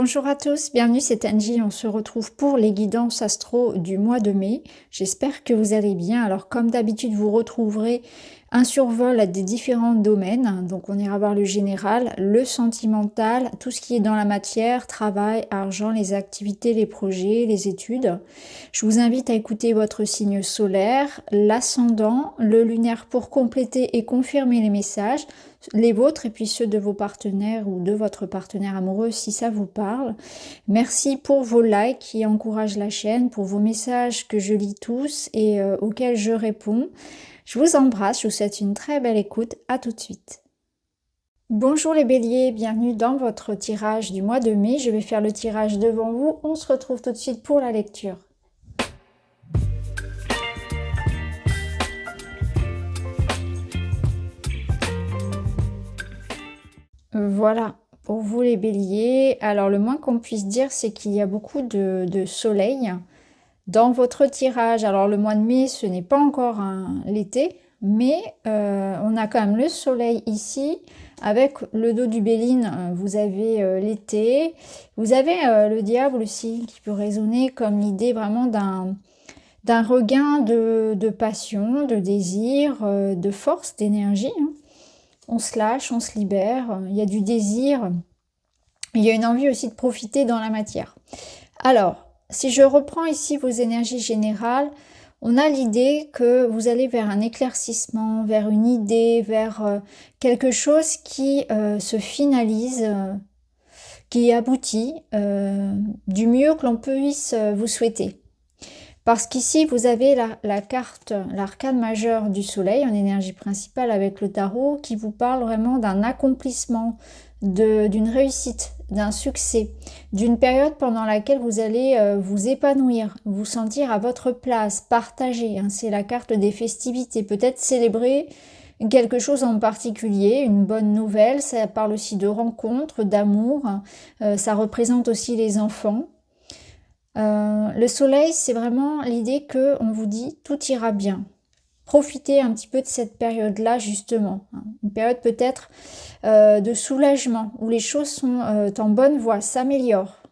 Bonjour à tous, bienvenue, c'est Angie. On se retrouve pour les guidances astro du mois de mai. J'espère que vous allez bien. Alors comme d'habitude, vous retrouverez un survol des différents domaines. Donc on ira voir le général, le sentimental, tout ce qui est dans la matière, travail, argent, les activités, les projets, les études. Je vous invite à écouter votre signe solaire, l'ascendant, le lunaire pour compléter et confirmer les messages, les vôtres et puis ceux de vos partenaires ou de votre partenaire amoureux si ça vous parle. Merci pour vos likes qui encouragent la chaîne, pour vos messages que je lis tous et auxquels je réponds. Je vous embrasse, je vous souhaite une très belle écoute, à tout de suite. Bonjour les béliers, bienvenue dans votre tirage du mois de mai. Je vais faire le tirage devant vous, on se retrouve tout de suite pour la lecture. Voilà, pour vous les béliers, alors le moins qu'on puisse dire, c'est qu'il y a beaucoup de soleil dans votre tirage. Alors le mois de mai, ce n'est pas encore l'été, mais on a quand même le soleil ici. Avec le dos du Béline, vous avez l'été. Vous avez le diable aussi, qui peut résonner comme l'idée vraiment d'un regain de passion, de désir, de force, d'énergie, hein. On se lâche, on se libère, il y a du désir, il y a une envie aussi de profiter dans la matière. Alors, si je reprends ici vos énergies générales, on a l'idée que vous allez vers un éclaircissement, vers une idée, vers quelque chose qui se finalise, qui aboutit du mieux que l'on puisse vous souhaiter. Parce qu'ici, vous avez la carte, l'arcane majeure du soleil en énergie principale avec le tarot qui vous parle vraiment d'un accomplissement, d'une réussite, d'un succès, d'une période pendant laquelle vous allez vous épanouir, vous sentir à votre place, partager. Hein, c'est la carte des festivités, peut-être célébrer quelque chose en particulier, une bonne nouvelle. Ça parle aussi de rencontres, d'amour, ça représente aussi les enfants. Le soleil, c'est vraiment l'idée que on vous dit tout ira bien. Profitez un petit peu de cette période-là justement, hein. Une période peut-être de soulagement où les choses sont en bonne voie, s'améliorent.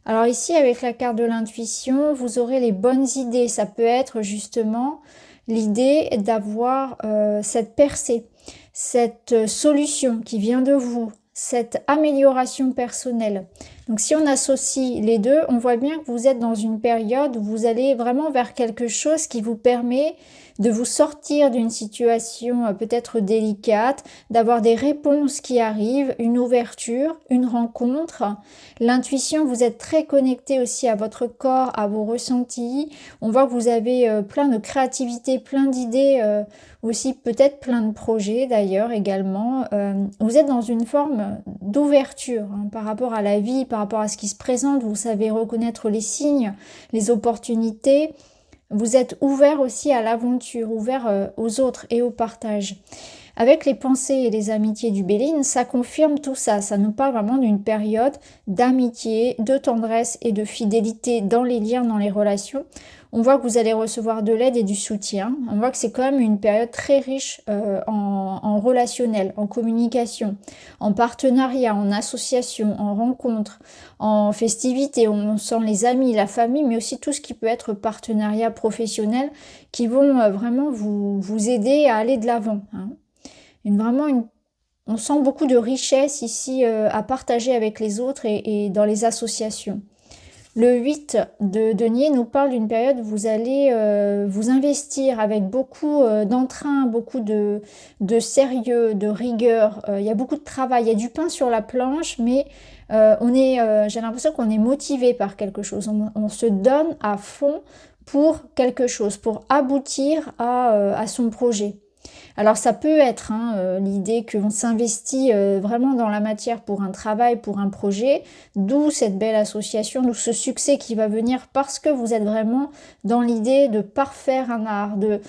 Alors ici, avec la carte de l'intuition, vous aurez les bonnes idées. Ça peut être justement l'idée d'avoir cette percée, cette solution qui vient de vous, cette amélioration personnelle. Donc si on associe les deux, on voit bien que vous êtes dans une période où vous allez vraiment vers quelque chose qui vous permet de vous sortir d'une situation peut-être délicate, d'avoir des réponses qui arrivent, une ouverture, une rencontre. L'intuition, vous êtes très connecté aussi à votre corps, à vos ressentis. On voit que vous avez plein de créativité, plein d'idées, aussi peut-être plein de projets d'ailleurs également. Vous êtes dans une forme d'ouverture hein, par rapport à la vie, par rapport à ce qui se présente. Vous savez reconnaître les signes, les opportunités. Vous êtes ouvert aussi à l'aventure, ouvert aux autres et au partage. Avec les pensées et les amitiés du Béline, ça confirme tout ça. Ça nous parle vraiment d'une période d'amitié, de tendresse et de fidélité dans les liens, dans les relations. On voit que vous allez recevoir de l'aide et du soutien. On voit que c'est quand même une période très riche en relationnel, en communication, en partenariat, en association, en rencontre, en festivité. On sent les amis, la famille, mais aussi tout ce qui peut être partenariat professionnel qui vont vraiment vous aider à aller de l'avant, hein. On sent beaucoup de richesse ici à partager avec les autres et dans les associations. Le 8 de denier nous parle d'une période où vous allez vous investir avec beaucoup d'entrain, beaucoup de sérieux, de rigueur. Il y a beaucoup de travail, il y a du pain sur la planche, mais j'ai l'impression qu'on est motivé par quelque chose. On se donne à fond pour quelque chose, pour aboutir à son projet. Alors ça peut être l'idée qu'on s'investit vraiment dans la matière pour un travail, pour un projet, d'où cette belle association, d'où ce succès qui va venir parce que vous êtes vraiment dans l'idée de parfaire un art, de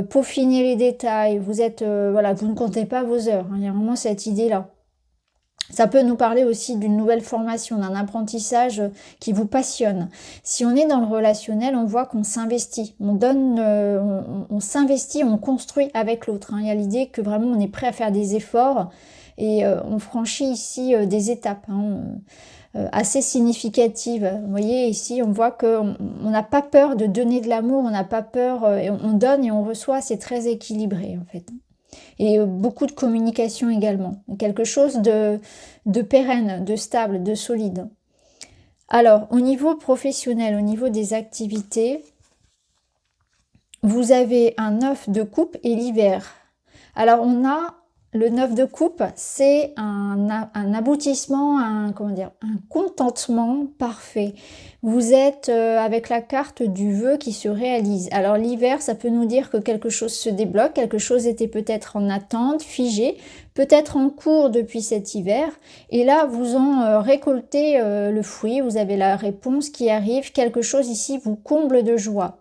peaufiner les détails. Vous êtes, vous ne comptez pas vos heures, hein, il y a vraiment cette idée-là. Ça peut nous parler aussi d'une nouvelle formation, d'un apprentissage qui vous passionne. Si on est dans le relationnel, on voit qu'on s'investit. On donne, on s'investit, on construit avec l'autre, hein. Il y a l'idée que vraiment on est prêt à faire des efforts Et on franchit ici des étapes, hein, assez significatives. Vous voyez, ici, on voit qu'on n'a pas peur de donner de l'amour, on n'a pas peur, et on donne et on reçoit, c'est très équilibré en fait. Et beaucoup de communication également. Quelque chose de pérenne, de stable, de solide. Alors, au niveau professionnel, au niveau des activités, vous avez un 9 de coupe et l'hiver. Alors, on a le 9 de coupe, c'est un aboutissement, comment dire, un contentement parfait. Vous êtes avec la carte du vœu qui se réalise. Alors, l'hiver, ça peut nous dire que quelque chose se débloque, quelque chose était peut-être en attente, figé, peut-être en cours depuis cet hiver. Et là, vous en récoltez le fruit, vous avez la réponse qui arrive, quelque chose ici vous comble de joie.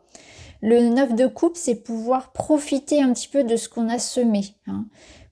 Le 9 de coupe, c'est pouvoir profiter un petit peu de ce qu'on a semé, hein.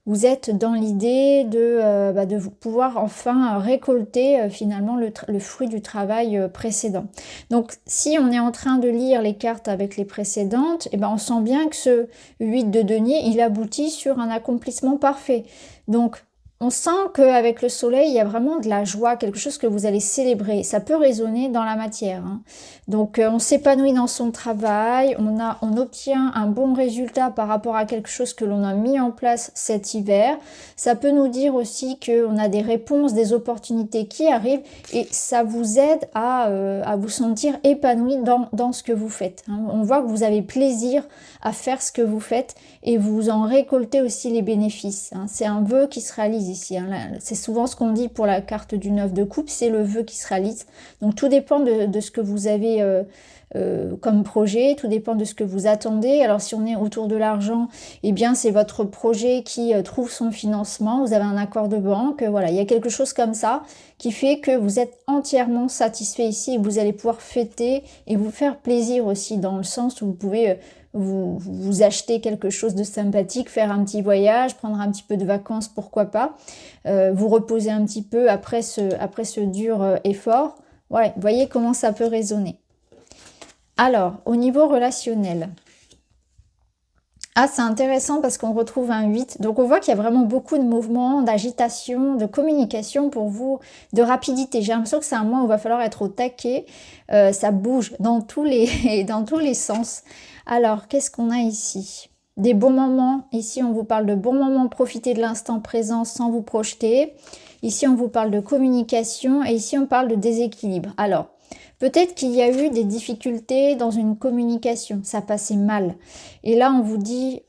Vous êtes dans l'idée de pouvoir enfin récolter finalement le fruit du travail précédent. Donc si on est en train de lire les cartes avec les précédentes, eh ben, on sent bien que ce 8 de denier, il aboutit sur un accomplissement parfait. Donc on sent qu'avec le soleil, il y a vraiment de la joie, quelque chose que vous allez célébrer. Ça peut résonner dans la matière, hein. Donc on s'épanouit dans son travail, on obtient un bon résultat par rapport à quelque chose que l'on a mis en place cet hiver. Ça peut nous dire aussi qu'on a des réponses, des opportunités qui arrivent et ça vous aide à vous sentir épanoui dans ce que vous faites, hein. On voit que vous avez plaisir à faire ce que vous faites et vous en récoltez aussi les bénéfices, hein. C'est un vœu qui se réalise ici, hein. C'est souvent ce qu'on dit pour la carte du 9 de coupe, c'est le vœu qui se réalise. Donc tout dépend de ce que vous avez comme projet, tout dépend de ce que vous attendez. Alors si on est autour de l'argent, eh bien c'est votre projet qui trouve son financement, vous avez un accord de banque, voilà, il y a quelque chose comme ça qui fait que vous êtes entièrement satisfait ici et vous allez pouvoir fêter et vous faire plaisir aussi dans le sens où vous pouvez vous acheter quelque chose de sympathique, faire un petit voyage, prendre un petit peu de vacances, pourquoi pas, vous reposer un petit peu après ce dur effort. Ouais, voyez comment ça peut résonner. Alors, au niveau relationnel, ah, c'est intéressant parce qu'on retrouve un 8. Donc, on voit qu'il y a vraiment beaucoup de mouvements, d'agitation, de communication pour vous, de rapidité. J'ai l'impression que c'est un mois où il va falloir être au taquet. Ça bouge dans tous dans tous les sens. Alors, qu'est-ce qu'on a ici? Des bons moments. Ici, on vous parle de bons moments, profiter de l'instant présent sans vous projeter. Ici, on vous parle de communication et ici, on parle de déséquilibre. Alors, peut-être qu'il y a eu des difficultés dans une communication, ça passait mal. Et là, on vous dit,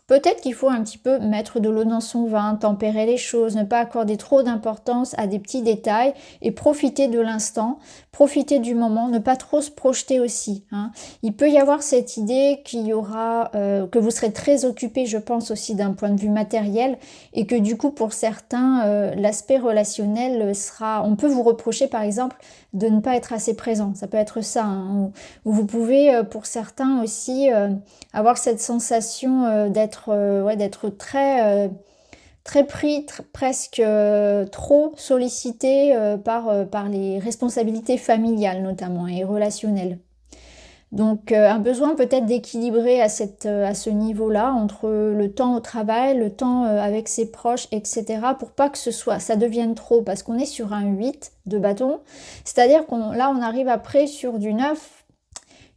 peut-être qu'il faut un petit peu mettre de l'eau dans son vin, tempérer les choses, ne pas accorder trop d'importance à des petits détails et profiter de l'instant, profiter du moment, ne pas trop se projeter aussi, hein. Il peut y avoir cette idée qu'il y aura, que vous serez très occupé, je pense aussi d'un point de vue matériel et que du coup pour certains, l'aspect relationnel sera, on peut vous reprocher par exemple de ne pas être assez présent, ça peut être ça, hein, ou vous pouvez pour certains aussi avoir cette sensation d'être très pris, presque trop sollicité par les responsabilités familiales notamment et relationnelles. Donc un besoin peut-être d'équilibrer à ce niveau-là entre le temps au travail, le temps avec ses proches, etc. pour pas que ça devienne trop parce qu'on est sur un 8 de bâton. C'est-à-dire là on arrive après sur du 9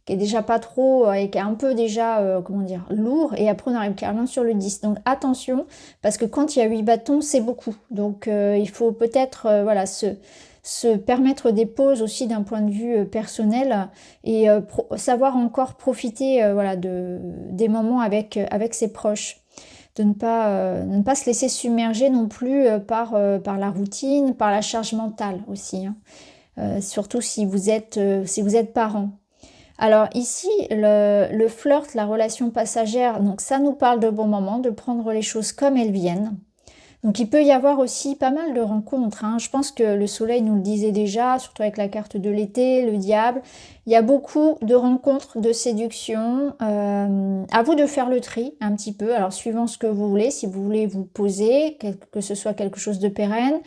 qui est déjà pas trop et qui est un peu déjà, comment dire, lourd, et après on arrive carrément sur le 10. Donc attention, parce que quand il y a 8 bâtons, c'est beaucoup. Donc il faut peut-être voilà, se permettre des pauses aussi d'un point de vue personnel et savoir encore profiter voilà, des moments avec ses proches. De ne pas se laisser submerger non plus par la routine, par la charge mentale aussi, hein. Surtout si vous êtes parent. Alors ici, le flirt, la relation passagère, donc ça nous parle de bons moments, de prendre les choses comme elles viennent. Donc il peut y avoir aussi pas mal de rencontres, hein. Je pense que le soleil nous le disait déjà, surtout avec la carte de l'été, le diable. Il y a beaucoup de rencontres, de séduction. À vous de faire le tri un petit peu. Alors suivant ce que vous voulez, si vous voulez vous poser, que ce soit quelque chose de pérenne.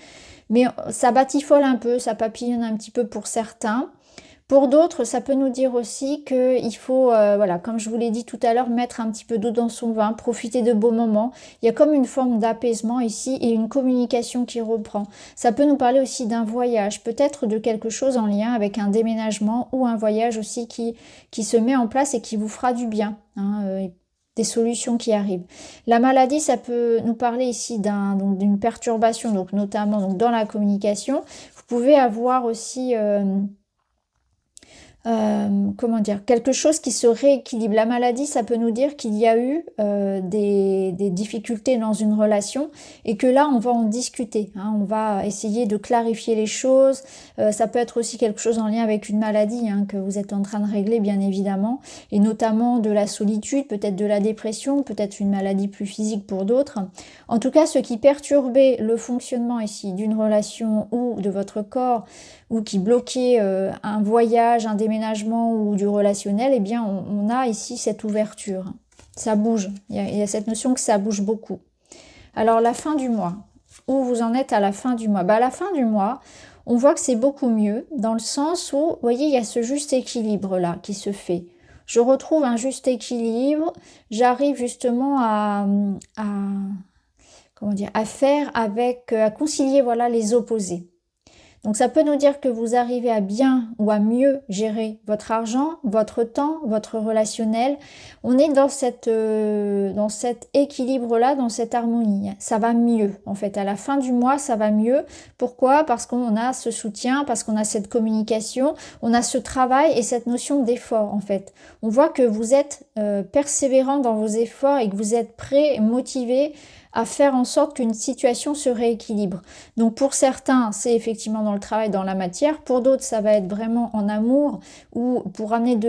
Mais ça batifole un peu, ça papillonne un petit peu pour certains. Pour d'autres, ça peut nous dire aussi qu'il faut, voilà, comme je vous l'ai dit tout à l'heure, mettre un petit peu d'eau dans son vin, profiter de beaux moments. Il y a comme une forme d'apaisement ici et une communication qui reprend. Ça peut nous parler aussi d'un voyage, peut-être de quelque chose en lien avec un déménagement ou un voyage aussi qui se met en place et qui vous fera du bien, hein, des solutions qui arrivent. La maladie, ça peut nous parler ici d'une perturbation, donc notamment donc dans la communication. Vous pouvez avoir aussi comment dire, quelque chose qui se rééquilibre. La maladie, ça peut nous dire qu'il y a eu des difficultés dans une relation et que là, on va en discuter, hein. On va essayer de clarifier les choses. Ça peut être aussi quelque chose en lien avec une maladie, hein, que vous êtes en train de régler, bien évidemment, et notamment de la solitude, peut-être de la dépression, peut-être une maladie plus physique pour d'autres. En tout cas, ce qui perturbait le fonctionnement ici d'une relation ou de votre corps, ou qui bloquait un voyage, un déménagement ou du relationnel, eh bien on a ici cette ouverture. Ça bouge, il y a cette notion que ça bouge beaucoup. Alors la fin du mois, où vous en êtes à la fin du mois? À la fin du mois, on voit que c'est beaucoup mieux, dans le sens où, vous voyez, il y a ce juste équilibre là qui se fait. Je retrouve un juste équilibre, j'arrive justement comment dire, à faire avec, à concilier voilà les opposés. Donc ça peut nous dire que vous arrivez à bien ou à mieux gérer votre argent, votre temps, votre relationnel. On est dans cet équilibre-là, dans cette harmonie. Ça va mieux en fait. À la fin du mois, ça va mieux. Pourquoi? Parce qu'on a ce soutien, parce qu'on a cette communication, on a ce travail et cette notion d'effort en fait. On voit que vous êtes persévérant dans vos efforts et que vous êtes prêt, motivé à faire en sorte qu'une situation se rééquilibre. Donc pour certains, c'est effectivement dans le travail, dans la matière. Pour d'autres, ça va être vraiment en amour ou pour amener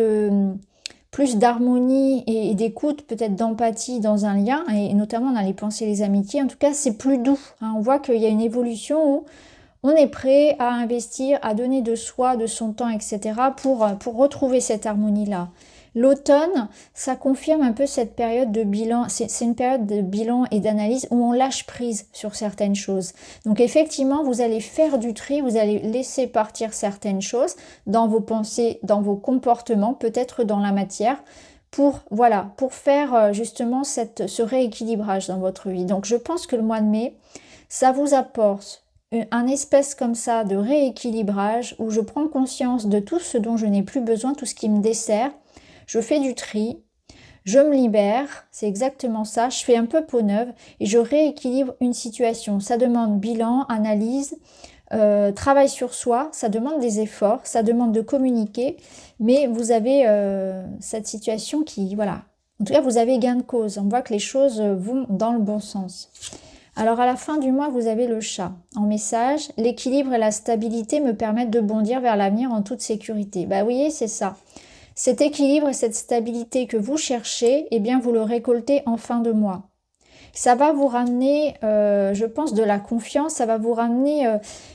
plus d'harmonie et d'écoute, peut-être d'empathie dans un lien, et notamment dans les pensées et les amitiés. En tout cas, c'est plus doux, hein. On voit qu'il y a une évolution où on est prêt à investir, à donner de soi, de son temps, etc. pour retrouver cette harmonie-là. L'automne, ça confirme un peu cette période de bilan. C'est une période de bilan et d'analyse où on lâche prise sur certaines choses. Donc effectivement, vous allez faire du tri, vous allez laisser partir certaines choses dans vos pensées, dans vos comportements, peut-être dans la matière, pour faire justement ce rééquilibrage dans votre vie. Donc je pense que le mois de mai, ça vous apporte un espèce comme ça de rééquilibrage où je prends conscience de tout ce dont je n'ai plus besoin, tout ce qui me dessert. Je fais du tri, je me libère, c'est exactement ça, je fais un peu peau neuve et je rééquilibre une situation. Ça demande bilan, analyse, travail sur soi, ça demande des efforts, ça demande de communiquer, mais vous avez cette situation qui, voilà, en tout cas vous avez gain de cause, on voit que les choses vont dans le bon sens. Alors à la fin du mois, vous avez le chat. En message, l'équilibre et la stabilité me permettent de bondir vers l'avenir en toute sécurité. Bah oui, c'est ça. Cet équilibre et cette stabilité que vous cherchez, eh bien vous le récoltez en fin de mois. Ça va vous ramener, je pense, de la confiance, ça va vous ramener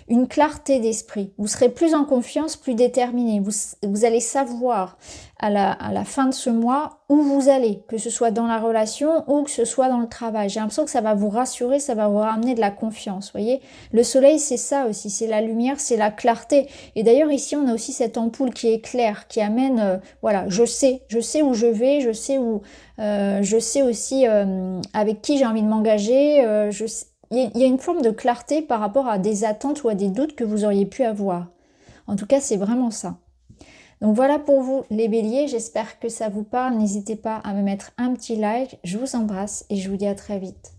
une clarté d'esprit. Vous serez plus en confiance, plus déterminé. Vous allez savoir à la fin de ce mois où vous allez, que ce soit dans la relation ou que ce soit dans le travail. J'ai l'impression que ça va vous rassurer, ça va vous ramener de la confiance. Vous voyez, le soleil, c'est ça aussi, c'est la lumière, c'est la clarté. Et d'ailleurs, ici, on a aussi cette ampoule qui éclaire, qui amène, voilà, je sais où je vais, je sais aussi avec qui j'ai envie de m'engager. Il y a une forme de clarté par rapport à des attentes ou à des doutes que vous auriez pu avoir. En tout cas, c'est vraiment ça. Donc voilà pour vous les béliers, j'espère que ça vous parle. N'hésitez pas à me mettre un petit like. Je vous embrasse et je vous dis à très vite.